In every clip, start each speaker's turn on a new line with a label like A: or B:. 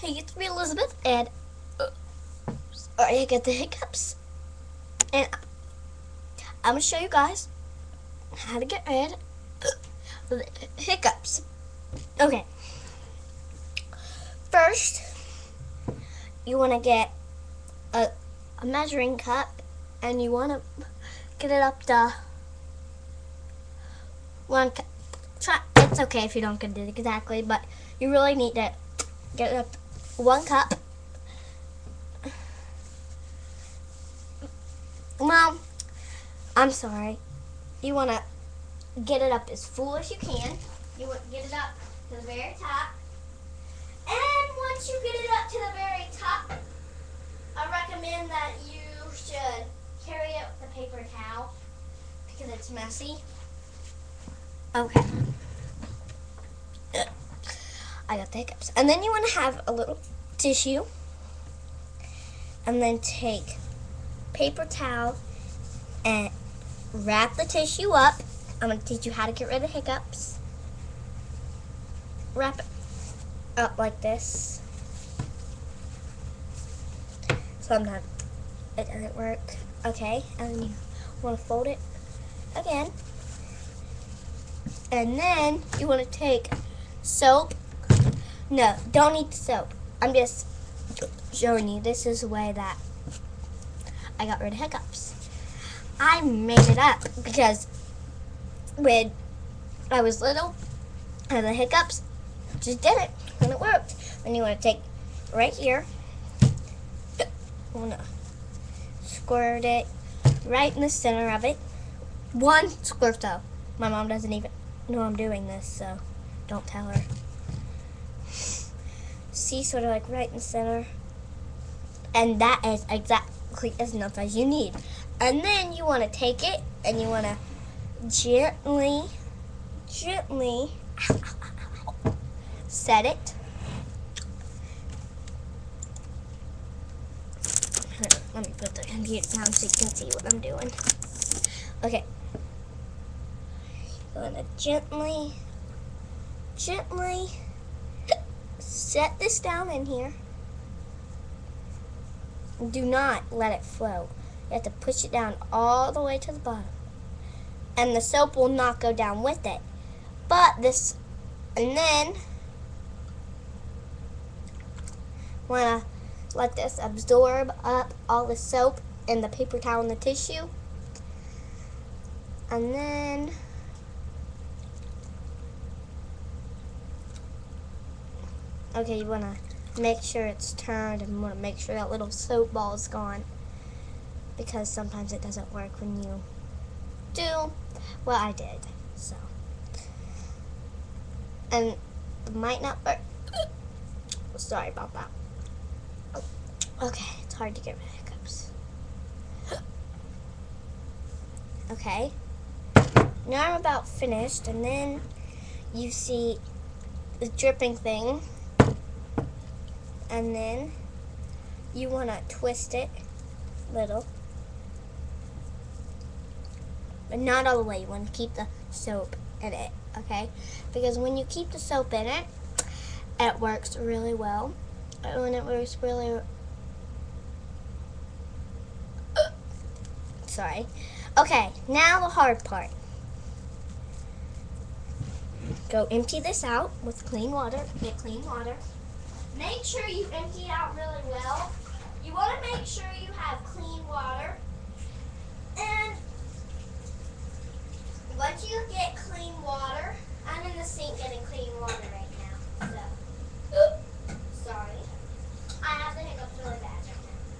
A: Hey, it's me, Elizabeth, and sorry, I get the hiccups. And I'm gonna show you guys how to get rid of the hiccups. Okay, first you want to get a measuring cup, and you want to get it up to one cup. It's okay if you don't get it exactly, but you really need to get it up to 1 cup. Well, I'm sorry. You want to get it up as full as you can. You want to get it up to the very top. And once you get it up to the very top, I recommend that you should carry it with a paper towel because it's messy. Okay. I got the hiccups. And then you want to have a little tissue. And then take paper towel and wrap the tissue up. I'm going to teach you how to get rid of hiccups. Wrap it up like this. Sometimes it doesn't work. Okay, and then you want to fold it again. And then you want to take soap. No, don't need soap. I'm just showing you. This is the way that I got rid of hiccups. I made it up because when I was little, I had the hiccups. Just did it, and it worked. And you want to take right here. Squirt it right in the center of it. One squirt though. My mom doesn't even know I'm doing this, so don't tell her. See, sort of like right in the center. And that is exactly as enough as you need. And then you want to take it and you want to gently set it. Let me put the computer down so you can see what I'm doing. Okay. I'm going to gently set this down in here. Do not let it flow. You have to push it down all the way to the bottom. And the soap will not go down with it. And then want to let this absorb up all the soap and the paper towel and the tissue. And then okay, you want to make sure it's turned and want to make sure that little soap ball is gone, because sometimes it doesn't work when you do. Well, I did, so. And it might not work. Sorry about that. Okay, it's hard to get rid of hiccups. Okay, now I'm about finished, and then you see the dripping thing, and then you want to twist it a little, but not all the way. You want to keep the soap in it, okay? Because when you keep the soap in it, it works really well. When it works really sorry. Okay, now the hard part. Go empty this out with clean water. Get clean water. Make sure you empty it out really well. You want to make sure you have clean water. And once you get clean water, I'm in the sink getting clean water right now. So, sorry. I have the hiccups really bad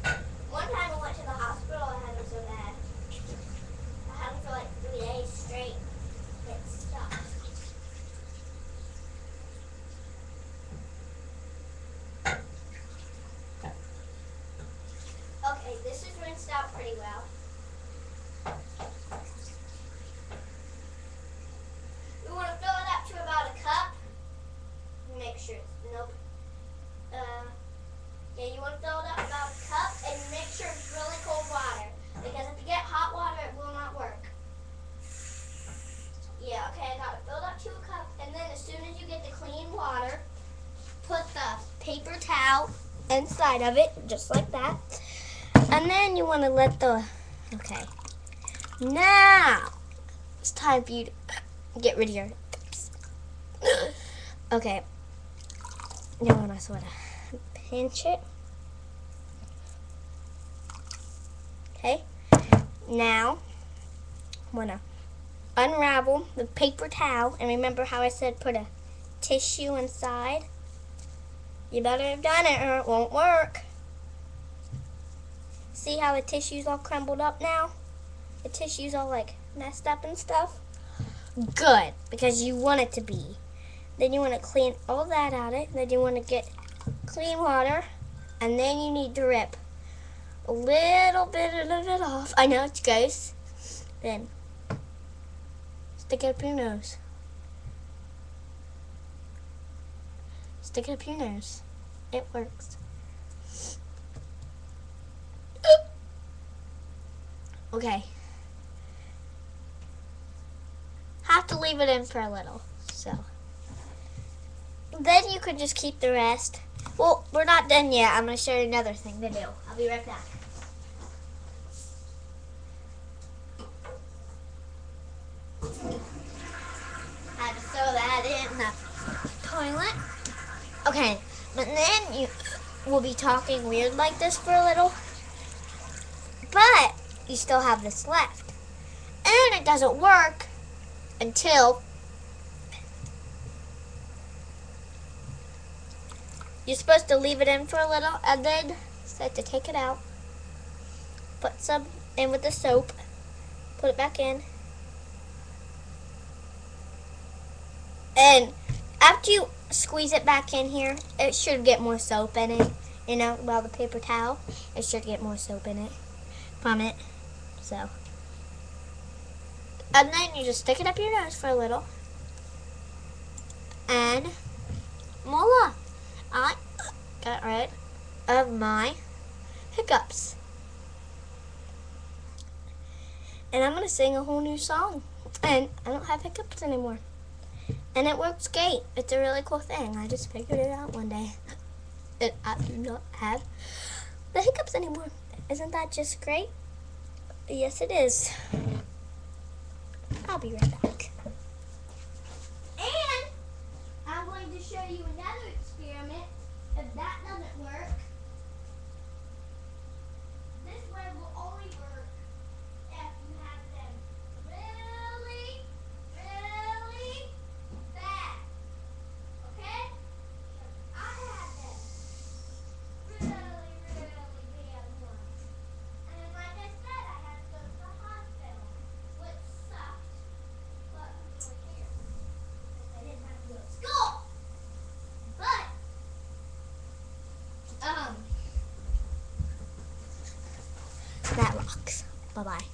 A: right now. One time I went to the hospital, I had them so bad. I had them for like 3 days straight. It stopped. Okay, this is rinsed out pretty well. We want to fill it up to about a cup. Make sure it's yeah, you want to fill it up about a cup, and make sure it's really cold water, because if you get hot water, it will not work. Yeah, okay, I got it filled up to a cup, and then as soon as you get the clean water, put the paper towel towel inside of it, just like that. And then you want to let the, okay. Now, it's time for you to get rid of your hiccups. Okay. You want to sort of pinch it. Okay. Now, I'm going to unravel the paper towel. And remember how I said put a tissue inside? You better have done it or it won't work. See how the tissue's all crumbled up now? The tissue's all like messed up and stuff? Good, because you want it to be. Then you want to clean all that out of it. Then you want to get clean water. And then you need to rip a little bit of it off. I know it's gross. Then stick it up your nose. Stick it up your nose. It works. Okay. Have to leave it in for a little. So then you could just keep the rest. Well, we're not done yet. I'm going to show you another thing to do. I'll be right back. Had to throw that in the toilet. Okay, but then you will be talking weird like this for a little. But you still have this left. And it doesn't work until you're supposed to leave it in for a little and then start to take it out. Put some in with the soap. Put it back in. And after you squeeze it back in here, it should get more soap in it. You know, well, the paper towel, it should get more soap in it from it. So, and then you just stick it up your nose for a little. And voila! I got rid of my hiccups. And I'm going to sing a whole new song. And I don't have hiccups anymore. And it works great. It's a really cool thing. I just figured it out one day. And I do not have the hiccups anymore. Isn't that just great? Yes, it is. I'll be right back. And I'm going to show you another experiment. If that doesn't work, this way will only work if you have them really, really bad. Okay? I had them really, really bad ones. And like I said, I had to go to the hospital, which sucked. But we were here because I didn't have to go to school. But that rocks. Bye-bye.